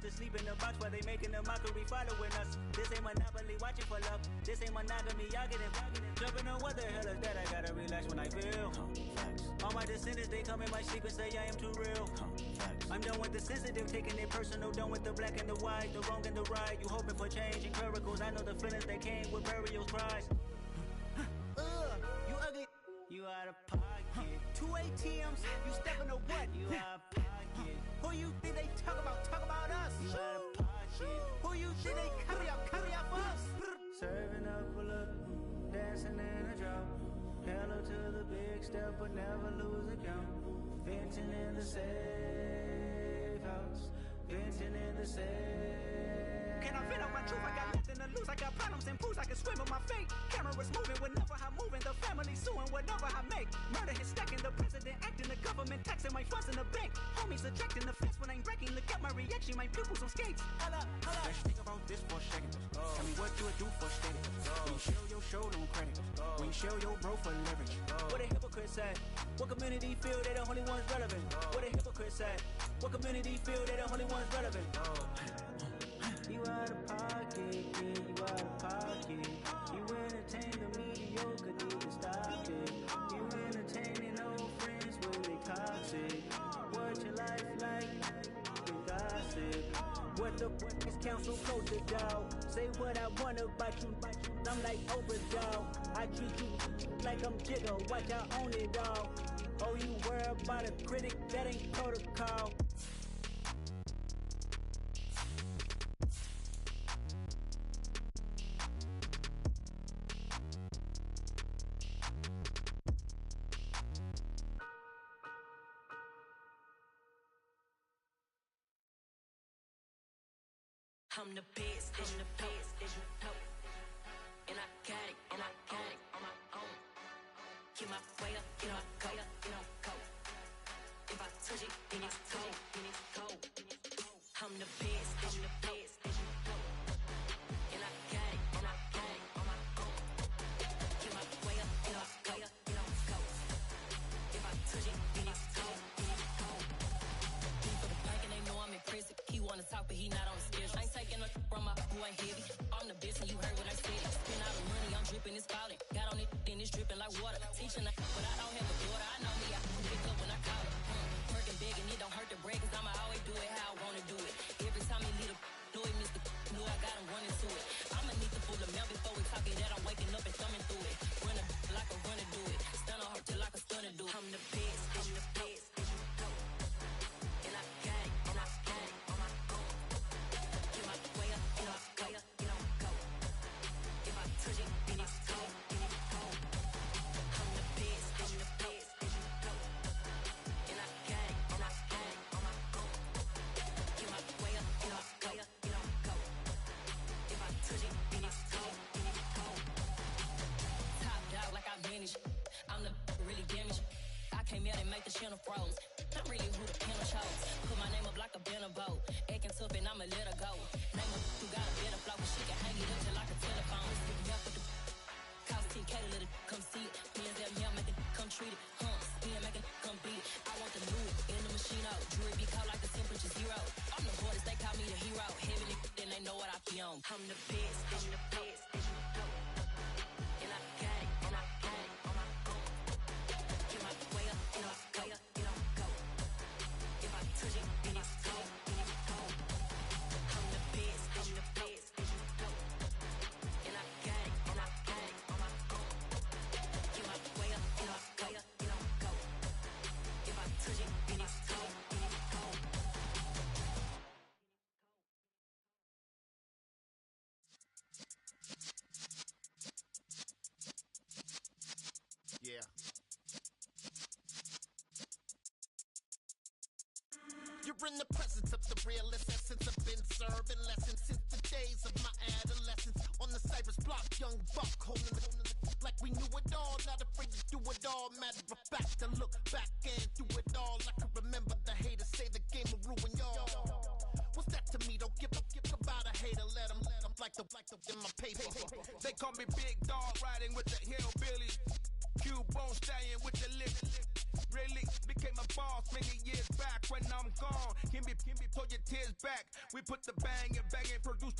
to sleep in the box while they making a mockery following us. This ain't monopoly, watching for love. This ain't monogamy, y'all get it. Jumping on what the hell is that? I gotta relax when I feel. All my descendants, they come in my sleep and say I am too real. I'm done with the sensitive, taking it personal. Done with the black and the white, the wrong and the right. You hoping for change and miracles. I know the feelings that came with burials, cries. You ugly. You out of pocket. 2 ATMs, you stepping to what? You out of pocket. Who you think they talk about? Talk about us. You out of pocket. Who you think they carry up us? Serving up a look, dancing in a drop. Hello to the big step, but never lose a count. Venting in the safe house. Venting in the safe. Can I vent out my truth? I got nothing to lose. I got problems and proofs. I can swim with my fate. Cameras moving whenever I'm moving. The family suing whatever I make. Murder is stacking. The president acting. The government taxing my funds in the bank. Homies ejecting the fence when I'm breaking. Look at my reaction. My pupils on skates. Holla, holla. Let's think about this for a second. Tell me what you would do for steady. When you show your show, no credit. When you show your bro for leverage. What a hypocrite said. What community feel they the only ones relevant? What a hypocrite said. What community feel they the only ones relevant? You out of pocket, yeah, you out of pocket. You entertain the mediocre, need to stop it. You entertaining old friends when they toxic. What your life like? You gossip. What the fuck is council close the door? Say what I want about you. I'm like Oprah, dog. I treat you like I'm Jigga. Watch I own it all. Oh, you worry about a critic? That ain't protocol. I'm the best, as you know. And I got it, on my own. Get my way up, get my go, go. If I touch it, then it's cold. I'm the best, as you know. And I got it, on my own. Get my way up, get my go. If I touch it, then it's cold. He for the bank and they know I'm impressive. He wanna talk, but he not on the schedule. I ain't taking a from my boy heavy. I'm the best and you heard what I said. Spend all the money, I'm dripping, it's falling. Got on it, then it's dripping like water. Teaching her, but I don't have a daughter. I know me, I pick up when I call her. Working big and it don't hurt the break, cause I'ma always do it how I wanna do it. Every time he lead a know he missed the knew I got him running to it. I'ma need to pull the mail before we talk it that I'm waking up and thumbing through it. Run a like a runner do it. Stun on her till like a stunner do it. I'm the best, as you know. And I got it, on my own. Get my way up, get my go. If I touch it, then it's cold. I'm the best, as you know. And I got it, on my own. Get my way up, get my go. If I touch it, then it's cold. Top dog like I manage. I'm the really damaged. I came out and make the channel froze. I'm really who the piano chose. Put my name up like a banner boat. Acting tough and I'ma let her go. Name her who got a better flow, but she can hang it up just like a telephone. Yeah, for the cost 10K to let it come see it. Millions at me, I make it come treat it. Spin, make it come beat it. I want the new in the machine out. Jewelry be cold like the temperature 0. I'm the hardest, they call me the hero. Heavy, then they know what I be on. I'm the best, as you know. And I got it, on my own. Get my way up, get my go. If I touch it, then it's cold. I'm the best, as you know. And I got it, on my own. Get my way up, get my go. If I touch it, then it's cold. Yeah. You're in the presence of the realest essence. I've been serving lessons since the days of my adolescence. On the Cypress block, young buck holding it like we knew it all. Not afraid to do it all. Matter of fact, to look back and do it all. I can remember the haters say the game will ruin y'all. What's that to me? Don't give about a hater. Let them like the in my paper. They call me Big Dog, riding with the hillbillies. Q-Bone stallion with the lip. Really became a boss many years back. When I'm gone, Kimby, pull your tears back. We put the bang and produce.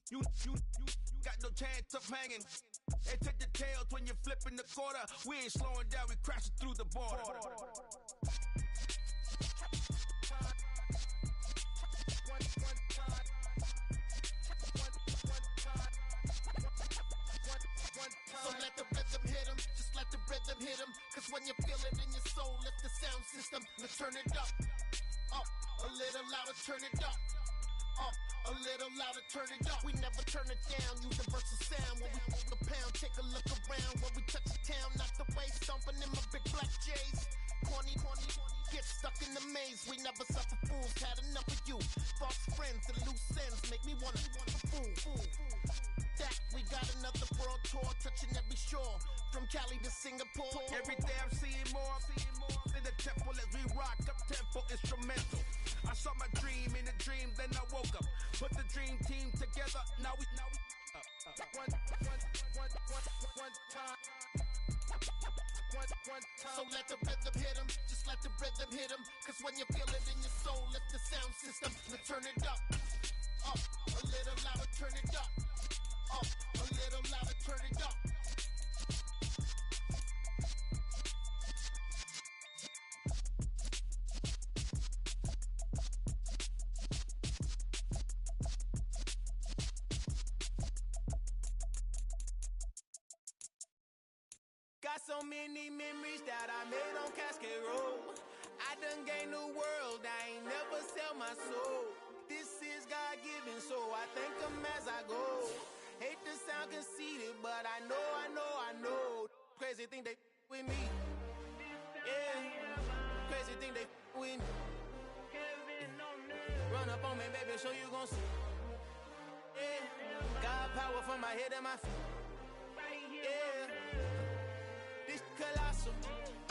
You got no chance of hanging. And take the tails when you're flipping the quarter. We ain't slowing down, we crashing through the border. So let the rhythm hit him, just let the rhythm hit him. Cause when you feel it in your soul, lift the sound system. Let's turn it up, a little louder, turn it up, a little louder, turn it up. We never turn it down, universal sound. When we hold the pound, take a look around. When we touch the town, not the way, stomping in my big black J's. Corny, get stuck in the maze. We never suffer fools, had enough of you. False friends and loose ends make me wanna fool. That we got another world tour, touching every shore, from Cali to Singapore. Every day I'm seeing more in the temple as we rock up tempo instrumental. I saw my dream in a dream, then I woke up. Put the dream team together, now we one time. So let the rhythm hit him, just let the rhythm hit him. Cause when you feel it in your soul, lift the sound system. Let's turn it up, a little louder, turn it up, a little louder, turn it up. Got so many memories that I made on Cascade Road. I done gained the world, I ain't never sell my soul. This is God-given, so I thank him as I go. Hate to sound conceited, but I know. Crazy thing they with me. Yeah, crazy thing they with me. Run up on me, baby, so you gon' see. Yeah, God power from my head to my feet. Yeah, this colossal.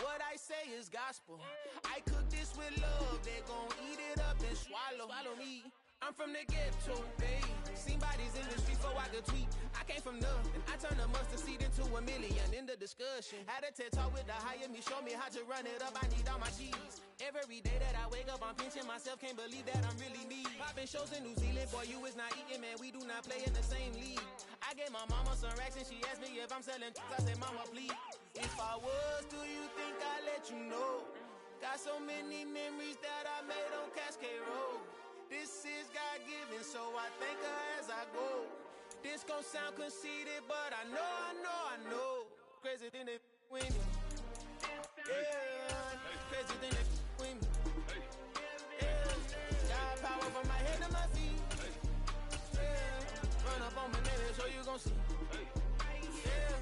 What I say is gospel. I cook this with love. They gon' eat it up and swallow me. I'm from the ghetto, babe. Seen bodies in the streets before I could tweet. I came from nothing. I turned a mustard seed into $1 million in the discussion. Had a TED talk with the higher me, show me how to run it up. I need all my cheese. Every day that I wake up, I'm pinching myself. Can't believe that I'm really me. Popping shows in New Zealand, boy, you is not eating, man. We do not play in the same league. I gave my mama some racks and she asked me if I'm selling. I said, mama, please. If I was, do you think I'd let you know? Got so many memories that I made on Cascade Road. This is God-given, so I thank her as I go. This gon' sound conceited, but I know. Crazy than they with me. Yeah, crazy than they with me. Yeah, got power from my head to my feet. Yeah, run up on me, baby, so you gon' see. Yeah.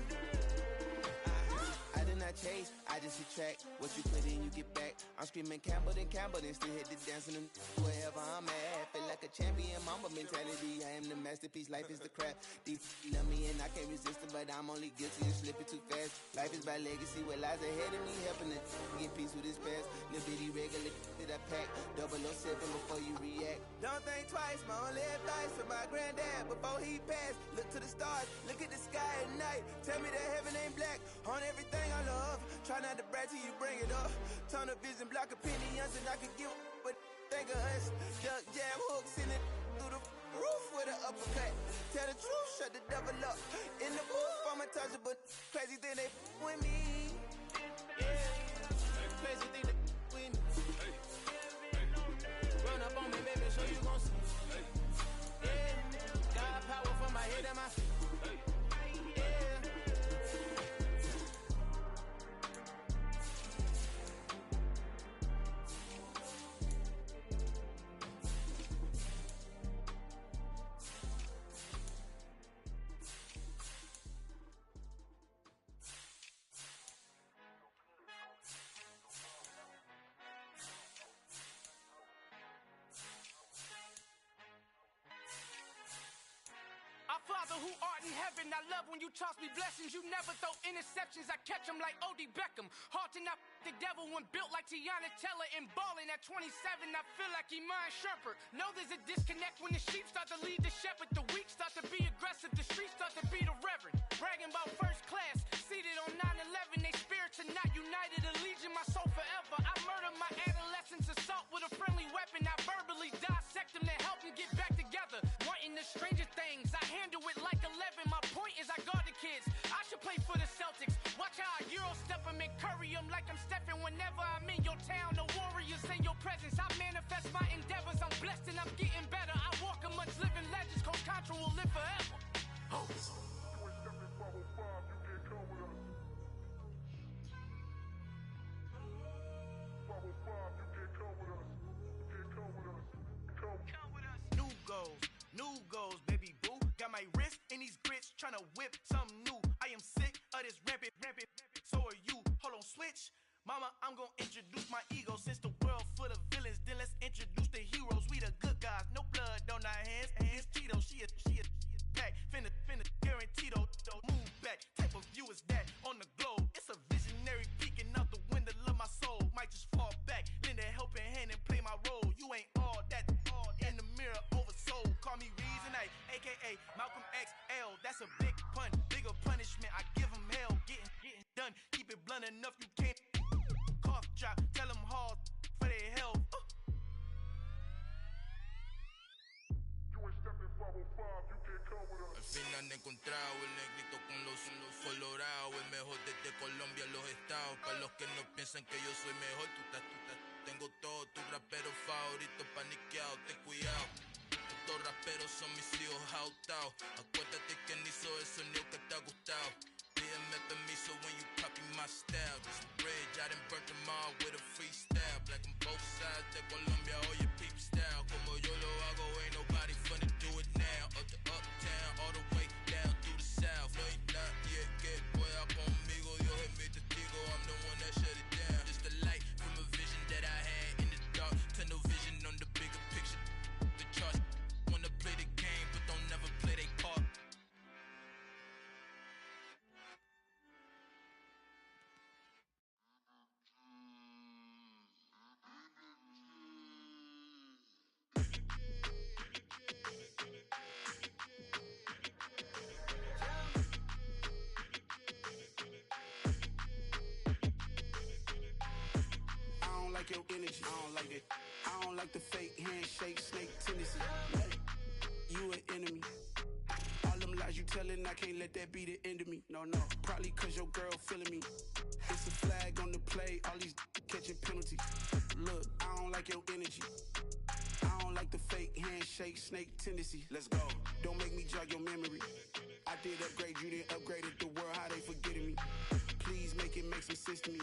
I did not chase, I just attract. What you put in, you get back. I'm screaming Campbell, then still hit the dancing and wherever I'm at. Feel like a champion, mamba mentality. I am the masterpiece, life is the crap. These love me and I can't resist it, but I'm only guilty of slipping too fast. Life is by legacy, what lies ahead of me, helping it get peace with this past. Little bitty regular that I pack, 007 before you react. Don't think twice, my only advice for my granddad before he passed. Look to the stars, look at the sky at night. Tell me that heaven ain't black on everything I love. Try not to brag till you bring it up. Tunnel vision, block opinions, and I could give but think of us. Duck jab hooks in it through the roof with an uppercut. Tell the truth, shut the devil up. In the booth, I'm untouchable. Crazy thing they with me. Yeah, crazy thing they with me. Run up on me, baby, so you gon' see. Yeah, got power from my head to my feet. Our Father who art in heaven, I love when you toss me blessings. You never throw interceptions, I catch them like O.D. Beckham. Hard to not the devil when built like Tiana Teller and balling at 27, I feel like Iman Shumpert. Know there's a disconnect when the sheep start to lead the shepherd. The weak start to be aggressive, the streets start to be the reverend. Bragging about first class, seated on 9/11. They spirits are not united, a legion, my soul forever. I murder my adolescence, assault with a friendly weapon. I verbally dissect them to help them get back together. Wanting the stranger things, I handle it like 11. My point is I guard the kids. I should play for the Celtics. Watch how I Euro step them and curry them like I'm Stephen. Whenever I'm in your town, the Warriors in your presence. I manifest my endeavors. I'm blessed and I'm getting better. I walk amongst living legends. Coach Contra will live forever. Oh. New goals, baby boo. Got my wrist in these grits, tryna whip something new. I am sick of this rampant. So are you. Hold on, switch. Mama, I'm gonna introduce my ego. Since the world full of villains, then let's introduce the heroes. We the good guys, no blood on our hands. Hands Cheeto, she a pack. Finna guaranteed though. Move back, type of view is that on the globe? It's a visionary peeking out the window of my soul. Might just fall back, lend a helping hand and play my role. You ain't all that. In the mirror, oversold. Call me Reason A, aka Malcolm XL. That's a big pun, bigger punishment. I give him hell, getting done. Keep it blunt enough, you can't. Cough drop, tell them hard for their health. Al fin han encontrado el negrito con los colorados, el mejor desde Colombia a los estados. Para los que no piensan que yo soy mejor, tengo todo, tus raperos favoritos paniqueados, ten cuidado. Estos raperos son mis hijos jautados. Acuérdate quién hizo el sonido que te ha gustado. Pídeme permiso when you copy my style. Just a bridge, I done burnt them all with a freestyle. Black on both sides de Colombia, oye peep style. Como yo lo hago, ain't nobody finna do it now. Up the uptown, all the way down through the south. No hay nadie que pueda conmigo, Dios es mi testigo. I'm the one that shut it down. Just a light from a vision that I had in the dark. Tunnel vision on the bigger picture. like your energy. I don't like it. I don't like the fake handshake, snake tendency. You an enemy. All them lies you telling, I can't let that be the end of me. No, probably cause your girl feeling me. It's a flag on the play, all these catching penalties. Look, I don't like your energy. I don't like the fake handshake, snake tendency. Let's go. Don't make me jog your memory. I did upgrade, you didn't upgrade it. The world, how they forgetting me. Please make it make some sense to me.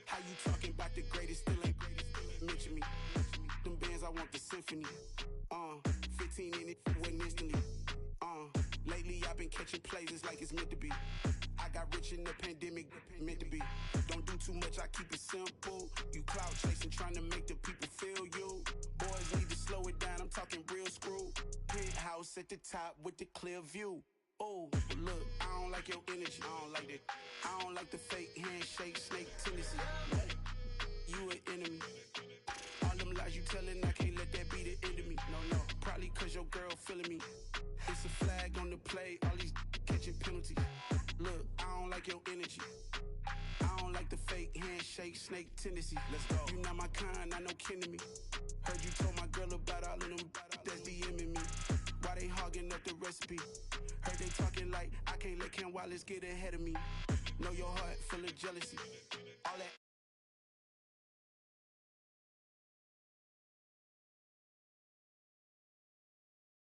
How you talking about the greatest, still ain't greatest, mention me. Them bands, I want the symphony. 15 in it, went instantly. Lately I've been catching plays, it's like it's meant to be. I got rich in the pandemic, meant to be. Don't do too much, I keep it simple. You clout chasing, trying to make the people feel you. Boys need to slow it down, I'm talking real screw. Penthouse at the top with the clear view. Oh, look, I don't like your energy, I don't like that. I don't like the fake handshake, snake tendency. You an enemy. All them lies you telling, I can't let that be the end of me. No, probably cause your girl feeling me. It's a flag on the play, all these catching penalties. Look, I don't like your energy. I don't like the fake handshake, snake tendency. Let's go. You not my kind, I know kin to me. Heard you told my girl about all of them that's DMing me. Why they hogging up the recipe? Heard they talking like I can't let Ken Wallace get ahead of me. Know your heart full of jealousy. All that